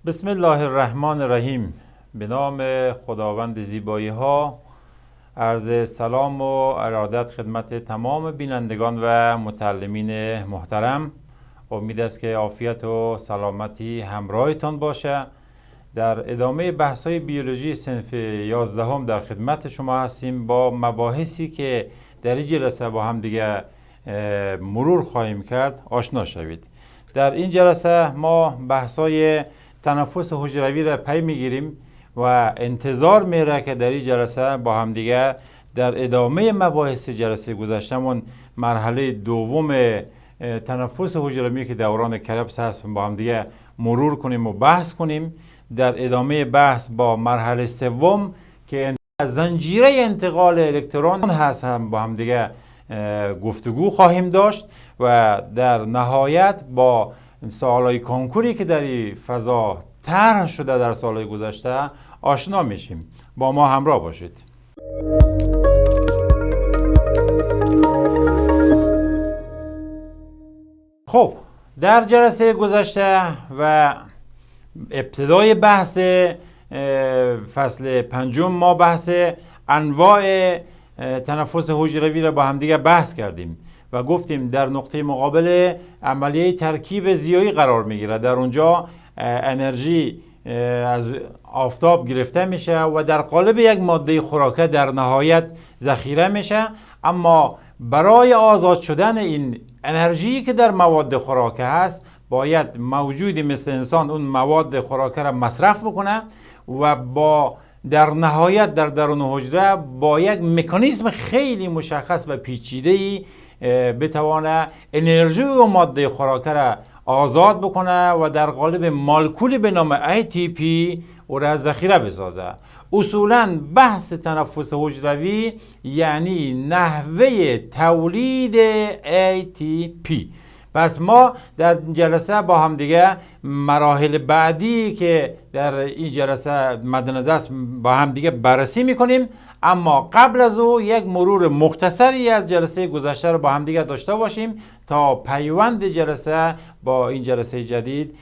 بسم الله الرحمن الرحیم. به نام خداوند زیبایی ها عرض سلام و ارادت خدمت تمام بینندگان و متعلمین محترم. امید است که عافیت و سلامتی همراهتان باشه. در ادامه بحث های بیولوژی صنف 11 در خدمت شما هستیم با مباحثی که در این جلسه با هم دیگه مرور خواهیم کرد آشنا شوید. در این جلسه ما بحث های تنفس حجروی را پی میگیریم و انتظار میره که در این جلسه با هم دیگه در ادامه مباحث جلسه گذشتمون مرحله دوم تنفس حجروی که دوران کرپس هست با هم دیگه مرور کنیم و بحث کنیم. در ادامه بحث با مرحله سوم که زنجیره انتقال الکترون هست هم با هم دیگه گفتگو خواهیم داشت و در نهایت با سوالای کنکوری که در این فضا طرح شده در سالهای گذشته آشنا میشیم. با ما همراه باشید. خب، در جلسه گذشته و ابتدای بحث فصل پنجم ما بحث انواع تنفس حجروی را با همدیگه بحث کردیم و گفتیم در نقطه مقابل عملیه ترکیب زیایی قرار میگیره. در اونجا انرژی از آفتاب گرفته میشه و در قالب یک ماده خوراکه در نهایت ذخیره میشه، اما برای آزاد شدن این انرژی که در مواد خوراکه هست باید موجودی مثل انسان اون مواد خوراکه را مصرف بکنه و با در نهایت در درون حجره با یک مکانیزم خیلی مشخص و پیچیده‌ای بتوانه انرژی و ماده خوراکه را آزاد بکنه و در قالب مولکولی به نام ATP او را ذخیره بسازه. اصولاً بحث تنفس حجروی یعنی نحوه تولید ATP. پس ما در جلسه با هم دیگه مراحل بعدی که در این جلسه مد نظر است با هم دیگه بررسی میکنیم، اما قبل از او یک مرور مختصری از جلسه گذشته رو با هم دیگه داشته باشیم تا پیوند جلسه با این جلسه جدید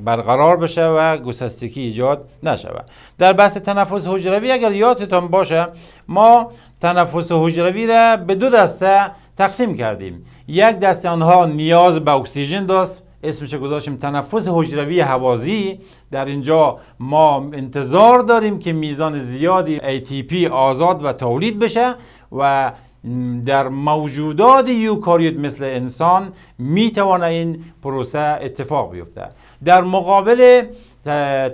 برقرار بشه و گسستگی ایجاد نشود. در بحث تنفس حجروی اگر یادتان باشه ما تنفس حجروی را به دو دسته تقسیم کردیم. یک دسته آنها نیاز به اکسیژن داشت، اسمش گذاشتیم تنفس حجروی هوازی. در اینجا ما انتظار داریم که میزان زیادی ATP آزاد و تولید بشه و در موجودات یوکاریوت مثل انسان میتونه این پروسه اتفاق بیفته. در مقابل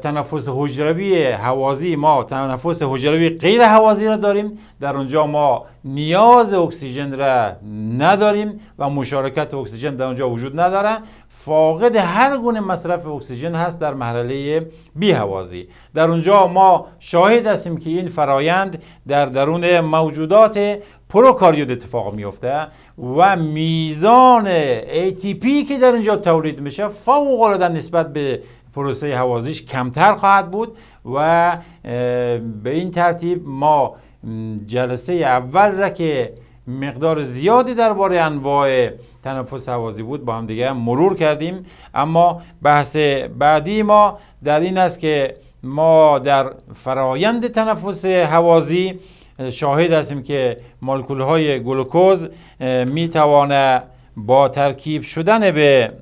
تنفس حجروی هوازی ما تنفس حجروی غیر هوازی را داریم. در اونجا ما نیاز اکسیژن را نداریم و مشارکت اکسیژن در اونجا وجود نداره. فاقد هر گونه مصرف اکسیژن هست در مرحله بی هوازی. در اونجا ما شاهد هستیم که این فرایند در درون موجودات پروکاریوت اتفاق میفته و میزان ATP که در اینجا تولید میشه فوق العاده نسبت به پروسه هوازیش کمتر خواهد بود و به این ترتیب ما جلسه اول را که مقدار زیادی درباره انواع تنفس هوازی بود با هم دیگه مرور کردیم. اما بحث بعدی ما در این است که ما در فرایند تنفس هوازی شاهد هستیم که مولکول های گلوکوز می توانه با ترکیب شدن به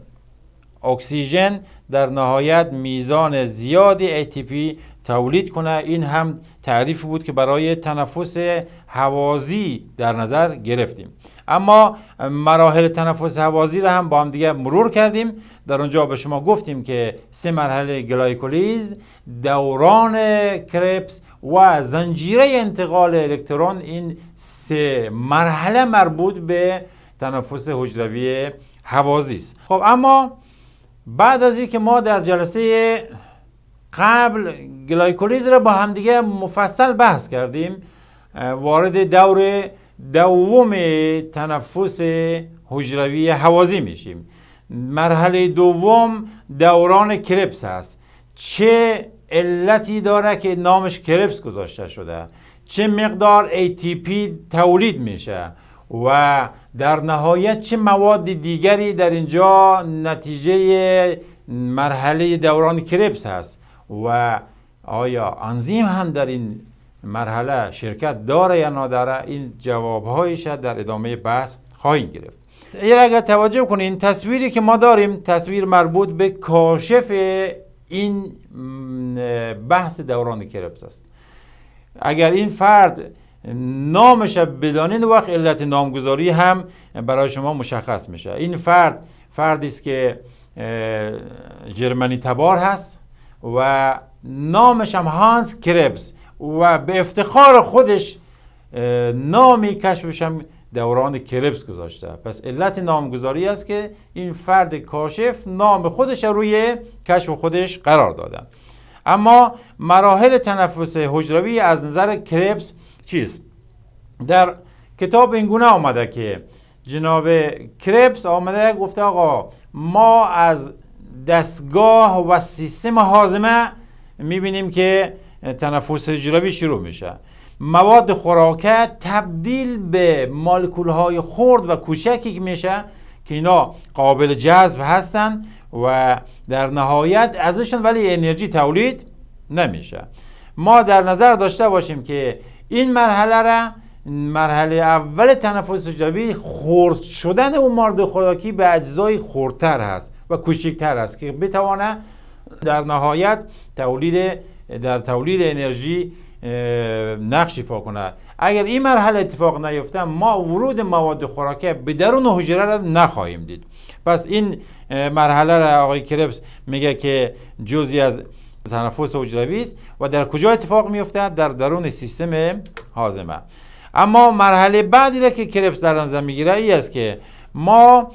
اکسیژن در نهایت میزان زیادی ATP تولید کنه. این هم تعریفی بود که برای تنفس هوازی در نظر گرفتیم. اما مراحل تنفس هوازی را هم با هم دیگه مرور کردیم. در اونجا به شما گفتیم که 3 مرحله گلایکولیز، دوران کرپس و زنجیره انتقال الکترون، این 3 مرحله مربوط به تنفس حجروی هوازی است. خب اما بعد از اینکه ما در جلسه قبل گلایکولیز را با همدیگه مفصل بحث کردیم، وارد دور دوم تنفس حجروی هوازی میشیم. مرحله دوم دوران کرپس هست. چه علتی داره که نامش کرپس گذاشته شده؟ چه مقدار ATP تولید میشه و در نهایت چه مواد دیگری در اینجا نتیجه مرحله دوران کربس هست و آیا انزیم هم در این مرحله شرکت داره یا نداره، این جوابهایش در ادامه بحث خواهیم گرفت. اگر توجه کنین تصویری که ما داریم تصویر مربوط به کاشف این بحث دوران کربس است. اگر این فرد نامش بدانید وقت علت نامگذاری هم برای شما مشخص میشه. این فردی است که جرمنی تبار هست و نامش هم هانس کربس و به افتخار خودش نامی کشفش هم دوران کربس گذاشته. پس علت نامگذاری است که این فرد کاشف نام خودش روی کشف خودش قرار دادن. اما مراحل تنفس حجروی از نظر کربس چیست؟ در کتاب اینگونه آمده که جناب کربس آمده گفته آقا ما از دستگاه و سیستم هاضمه میبینیم که تنفس حجروی شروع میشه. مواد خوراکه تبدیل به مولکول‌های خرد و کوچکی که میشه که اینا قابل جذب هستن و در نهایت ازشون ولی انرژی تولید نمیشه. ما در نظر داشته باشیم که این مرحله اول تنفس حجروی خرد شدن اون مواد خوراکی به اجزای خردتر هست و کوچکتر است که بتوانه در نهایت تولید انرژی نقش ایفا کنه. اگر این مرحله اتفاق نیفته ما ورود مواد خوراکی به درون حجره را نخواهیم دید. پس این مرحله را آقای کربس میگه که جزئی از تنفس حجروی است و در کجا اتفاق میفته؟ در درون سیستم هاضمه. اما مرحله بعدی را که کربس در نظر میگیره ای است که ما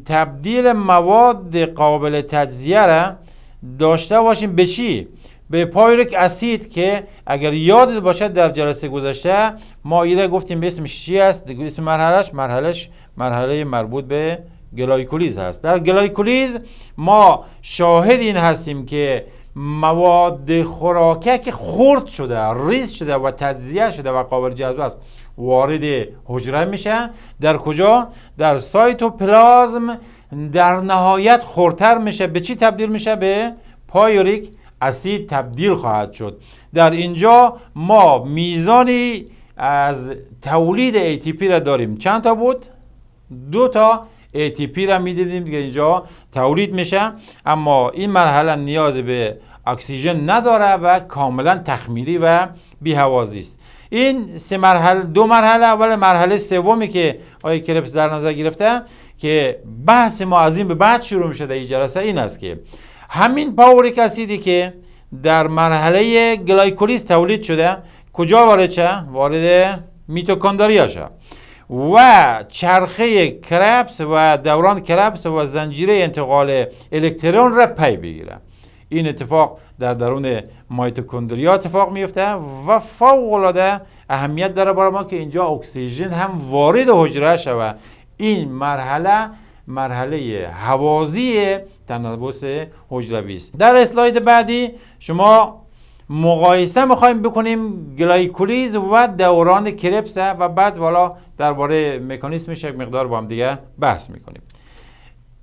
تبدیل مواد قابل تجزیه را داشته باشیم به چی؟ به پایوریک اسید که اگر یادت باشه در جلسه گذشته ما ایره گفتیم به اسمش چی است؟ اسم مرحله مربوط به گلایکولیز هست. در گلایکولیز ما شاهد این هستیم که مواد خوراکی که خرد شده، ریز شده و تجزیه شده و قابل جذب است وارد حجره میشه. در کجا؟ در سایتوپلازم. در نهایت خردتر میشه. به چی تبدیل میشه؟ به پایوریک اسید تبدیل خواهد شد. در اینجا ما میزانی از تولید ATP را داریم. چند تا بود؟ 2 تا ATP را میدیدیم دیگه اینجا تولید میشه. اما این مرحله نیاز به اکسیژن نداره و کاملا تخمیری و بی‌هوازی است. این 2 مرحله. اول مرحله سومی که آقای کربس در نظر گرفته که بحث ما از این به بعد شروع میشه در این جلسه این است که همین پاوریک اسیدی که در مرحله گلایکولیز تولید شده کجا وارد شه؟ وارد میتوکندریا شه و چرخه کربس و دوران کربس و زنجیره انتقال الکترون را پی بگیره. این اتفاق در درون میتوکندریا اتفاق میفته و فوق العاده اهمیت داره برای ما که اینجا اکسیژن هم وارد حجره شوه. این مرحله هوازی تنفس حجروی است. در اسلاید بعدی شما مقایسه میخوایم بکنیم گلایکولیز و دوران کربس و بعد والا درباره مکانیسمش یک مقدار با هم دیگه بحث میکنیم.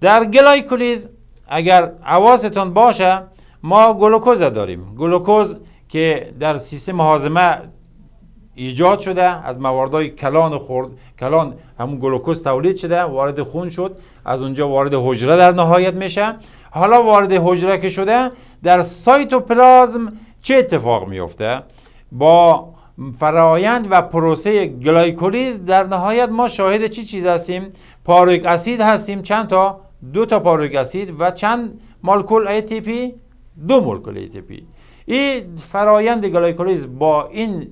در گلایکولیز اگر حواستون باشه ما گلوکوز داریم. گلوکوز که در سیستم هاضمه ایجاد شده از مواردهای کلان همون گلوکوز تولید شده وارد خون شد، از اونجا وارد حجره در نهایت میشه. حالا وارد حجره که شده در سایتوپلازم چه اتفاق میفته؟ با فرایند و پروسه گلایکولیز در نهایت ما شاهد چی چیز هستیم؟ پارویک اسید هستیم. چند تا؟ 2 تا پارویک اسید و چند مولکول ATP؟ 2 مولکول ATP. این فرایند گلایکولیز با این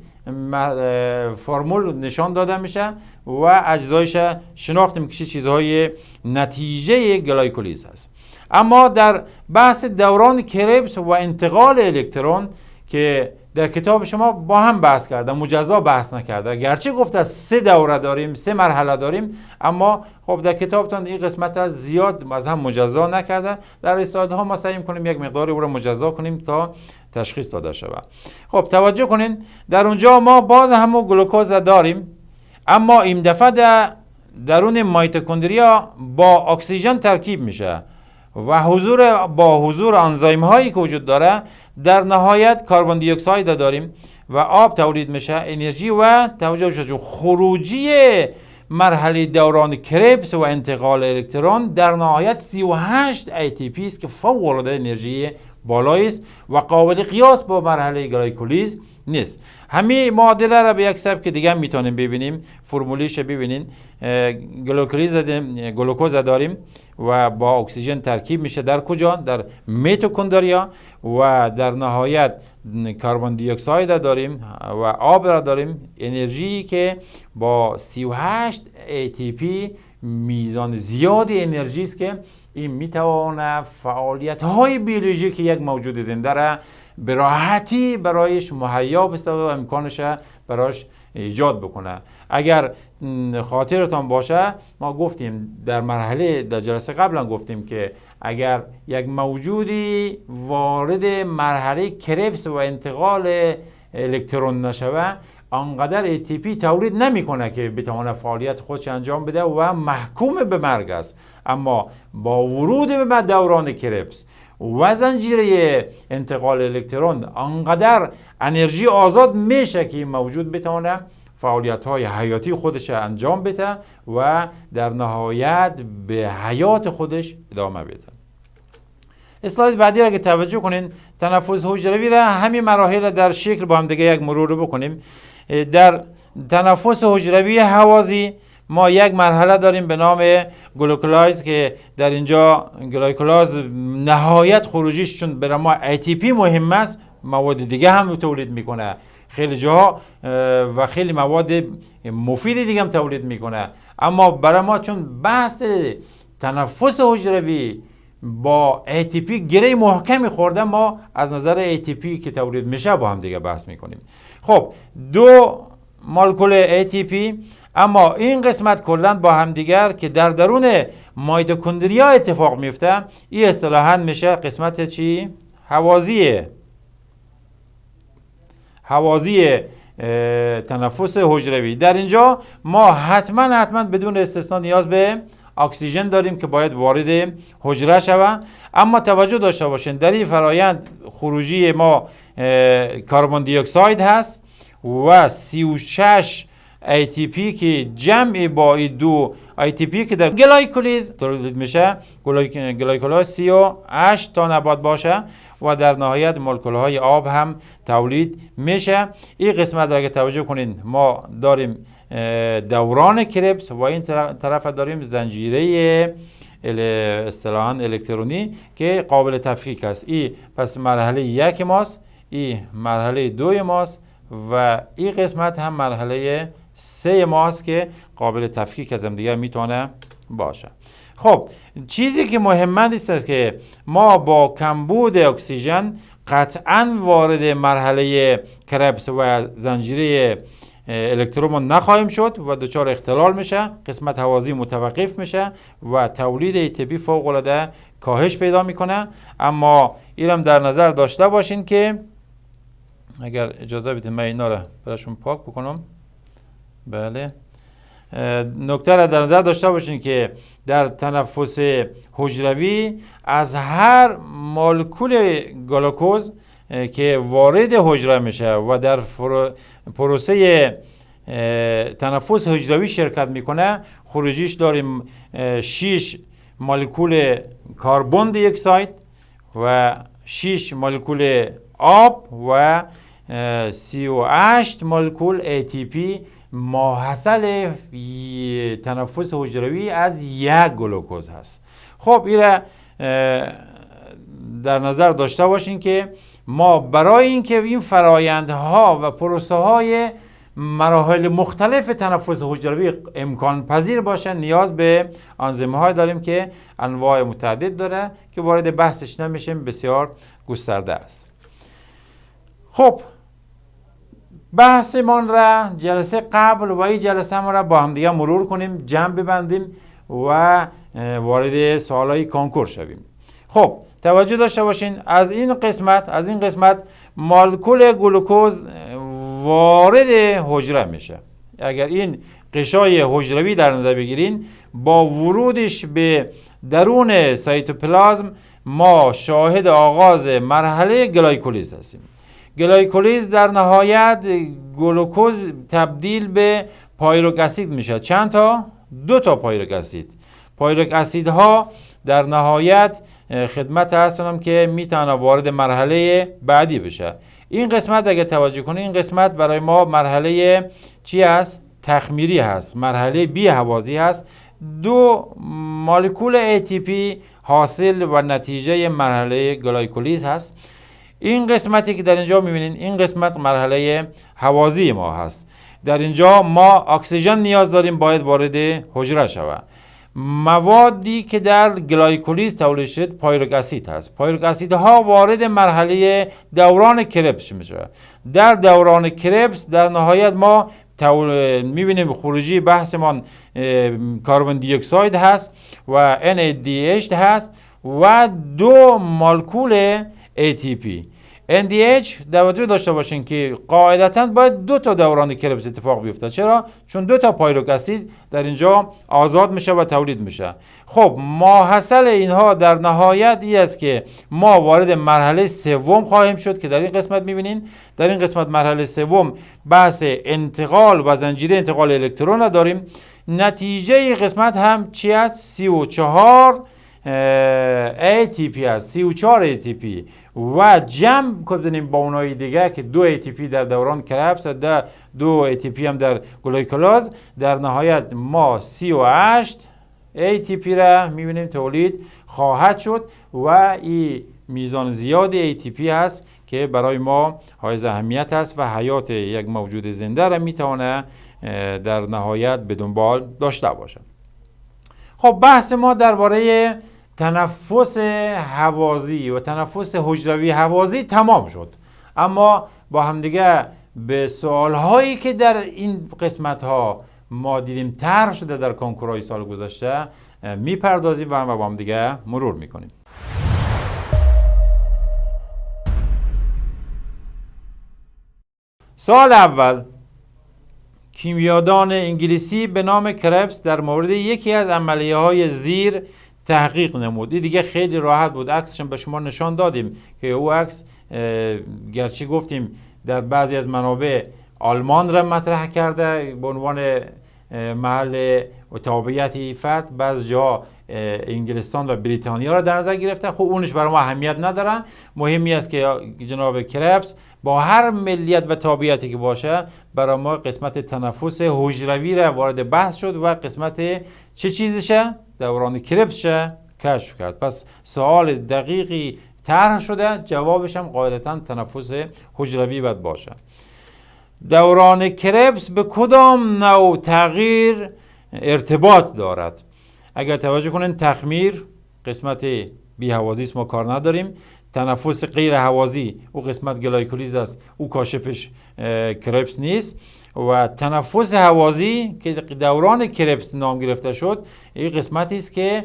فرمول نشان داده میشه و اجزایش شناخت میکشه چیزهای نتیجه گلایکولیز هست. اما در بحث دوران کربس و انتقال الکترون که در کتاب شما با هم بحث کرده، مجزا بحث نکرده، گرچه گفته 3 دوره داریم، 3 مرحله داریم، اما خب در کتابتون این قسمت زیاد از هم مجزا نکرده. در اسلاید ها ما سعی می‌کنیم یک مقداری او را مجزا کنیم تا تشخیص داده شود. خب توجه کنین در اونجا ما باز همون گلوکوز داریم، اما این دفعه درون میتوکندریا با اکسیژن ترکیب میشه و با حضور انزیم هایی که وجود داره، در نهایت کربن دی اکساید داریم و آب تولید میشه، انرژی و توجه شد خروجی مرحله دوران کربس و انتقال الکترون در نهایت 38 ATP است که فوق العاده انرژی بالایی است و قابل قیاس با مرحله گلایکولیز نیست. همین معادله را به یک سبک دیگه میتونیم ببینیم، فرمولیش ببینین. گلوکوز داریم و با اکسیژن ترکیب میشه در کجا؟ در میتوکندریا و در نهایت کربن دی اکساید داریم و آب را داریم، انرژی که با 38 ATP میزان زیادی انرژی است که این میتواند فعالیت های بیولوژیک یک موجود زنده را به راحتی برایش مهیا بسازد و امکانش برایش ایجاد بکنه. اگر خاطرتان باشه ما گفتیم در جلسه قبلا گفتیم که اگر یک موجودی وارد مرحله کربس و انتقال الکترون نشوه، آنقدر ATP تولید نمیکنه که بتونه فعالیت خودش انجام بده و محکوم به مرگ است. اما با ورود به دوران کربس و زنجیره انتقال الکترون آنقدر انرژی آزاد میشه که این موجود بتونه فعالیت های حیاتی خودش انجام بده و در نهایت به حیات خودش ادامه بده. اسلاید بعدی را که توجه کنین، تنفس حجروی را همین مراحل در شکل با هم دیگه یک مرور بکنیم. در تنفس حجروی هوازی ما یک مرحله داریم به نام گلوکولاز که در اینجا گلوکولاز نهایت خروجیش چون برای ما ATP مهم است، مواد دیگه هم تولید میکنه، خیلی جاها و خیلی مواد مفید دیگه هم تولید میکنه. اما برای ما چون بحث تنفس حجروی با ATP گره محکمی خورده، ما از نظر ATP که تولید میشه با هم دیگه بحث میکنیم. خب دو مولکول ATP، اما این قسمت کلا با هم دیگر که در درون میتوکندریا اتفاق میفته، این اصطلاحاً میشه قسمت چی؟ هوازی تنفس حجروی. در اینجا ما حتما بدون استثنا نیاز به اکسیژن داریم که باید وارد حجره شود. اما توجه داشته باشین در این فرایند خروجی ما کربن دی اکساید هست و 36 ATP که جمع با این دو ATP که در گلایکولیز تولید میشه، گلایکولاز 38 تا نبات باشه و در نهایت مولکول های آب هم تولید میشه. این قسمت را که توجه کنین ما داریم دوران کربس و این طرف داریم زنجیره اصطلاحاً الکترونی که قابل تفکیک است. این پس مرحله یک ماست، این مرحله 2 ماست و این قسمت هم مرحله 3 ماست که قابل تفکیک از هم دیگه میتونه باشه. خب چیزی که مهمه است که ما با کمبود اکسیژن قطعاً وارد مرحله کربس و زنجیره الکترون نخواهیم شد و دچار اختلال میشه، قسمت هوازی متوقف میشه و تولید ATP فوق العاده کاهش پیدا میکنه. اما اینم در نظر داشته باشین که اگر اجازه بدید من اینا رو براشون پاک بکنم. بله، نکته را در نظر داشته باشین که در تنفس حجروی از هر مولکول گلوکوز که وارد حجره میشه و در پروسه تنفس حجروی شرکت میکنه، خروجیش داریم 6 مولکول کربن دی اکساید و 6 مولکول آب و 38 مولکول ATP ماحصل تنفس حجروی از یک گلوکوز هست. خب این را در نظر داشته باشین که ما برای اینکه این فرایندها و پروسه های مراحل مختلف تنفس حجروی امکان پذیر باشه نیاز به انزیم های داریم که انواع متعدد داره که وارد بحثش نمیشیم، بسیار گسترده است. خب بحثمان را جلسه قبل و این جلسه ما را با هم دیگه مرور کنیم، جمع ببندیم و وارد سوالای کنکور شویم. خب توجه داشته باشین از این قسمت مولکول گلوکوز وارد حجره میشه. اگر این غشای حجروی در نظر بگیرین، با ورودش به درون سایتوپلازم ما شاهد آغاز مرحله گلایکولیز هستیم. گلایکولیز در نهایت گلوکوز تبدیل به پایروک اسید میشه. چند تا؟ 2 تا پایروک اسید. پایروک اسیدها در نهایت خدمت هستم که میتونه وارد مرحله بعدی بشه. این قسمت اگه توجه کنید، این قسمت برای ما مرحله چی هست؟ تخمیری هست، مرحله بی هوازی هست. 2 مولکول ATP حاصل و نتیجه مرحله گلایکولیز هست. این قسمتی که در اینجا میبینید، این قسمت مرحله هوازی ما هست. در اینجا ما اکسیژن نیاز داریم، باید وارد حجره شود. موادی که در گلایکولیز تولید شد پایروک اسید هست. پایروک اسیدها وارد مرحله دوران کربس میشه. در دوران کربس در نهایت ما میبینیم خروجی بحثمان کربن دی اکساید هست و NADH هست و 2 مولکول ATP. NADH توجه داشته باشین که قاعدتاً باید 2 تا دوران کربس اتفاق بیفته. چرا؟ چون 2 تا پایروک اسید در اینجا آزاد میشه و تولید میشه. خب ماحصل اینها در نهایت این است که ما وارد مرحله سوم خواهیم شد که در این قسمت میبینین. در این قسمت مرحله سوم بحث انتقال و زنجیره انتقال الکترون را داریم. نتیجه قسمت هم چی است؟ 34 ATP هست. 34 ATP و جمع کنیم با اونای دیگه که 2 ATP در دوران کربس و 2 ATP هم در گلایکولاز، در نهایت ما 38 ATP را میبینیم تولید خواهد شد و این میزان زیادی ATP هست که برای ما حائز اهمیت است و حیات یک موجود زنده را میتونه در نهایت به دنبال داشته باشه. خب بحث ما درباره تنفس هوازی و تنفس حجروی هوازی تمام شد، اما با همدیگه به سوالهایی که در این قسمت ها ما دیدیم طرح شده در کنکورهای سال گذشته میپردازیم و با همدیگه مرور میکنیم. سوال اول، کیمیادان انگلیسی به نام کربس در مورد یکی از عملیه های زیر تحقیق نمود. این دیگه خیلی راحت بود، عکسش به شما نشان دادیم که او عکس گرچه گفتیم در بعضی از منابع آلمان را مطرح کرده به عنوان محل و تابعیت فرد، بعض جا انگلستان و بریتانیا را در نظر گرفته. خب اونش برای ما اهمیت نداره، مهمی است که جناب کربس با هر ملیت و تابعیتی که باشه برای ما قسمت تنفس حجروی را وارد بحث شد و قسمت چه چیزشه؟ دوران کربسشه کشف کرد. پس سوال دقیقی طرح شده، جوابش هم قاعدتا تنفس حجروی باید باشه. دوران کربس به کدام نوع تغییر ارتباط دارد؟ اگر توجه کنین تخمیر قسمت بی هوازی است، ما کار نداریم. تنفس غیر هوازی او قسمت گلایکولیز است، او کاشفش کربس نیست. و تنفس هوازی که دوران کربس نام گرفته شد، این قسمتی است که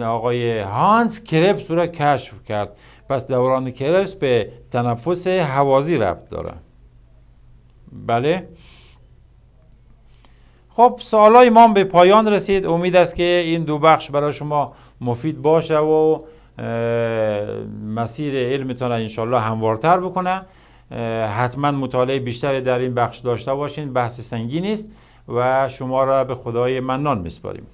آقای هانس کربس را کشف کرد. پس دوران کربس به تنفس هوازی ربط داره. بله. خب سوالای ما به پایان رسید. امید است که این 2 بخش برای شما مفید باشه و مسیر علمتان انشالله هموارتر بکنه. حتما مطالعه بیشتری در این بخش داشته باشین، بحث سنگین است و شما را به خدای منان میسپاریم.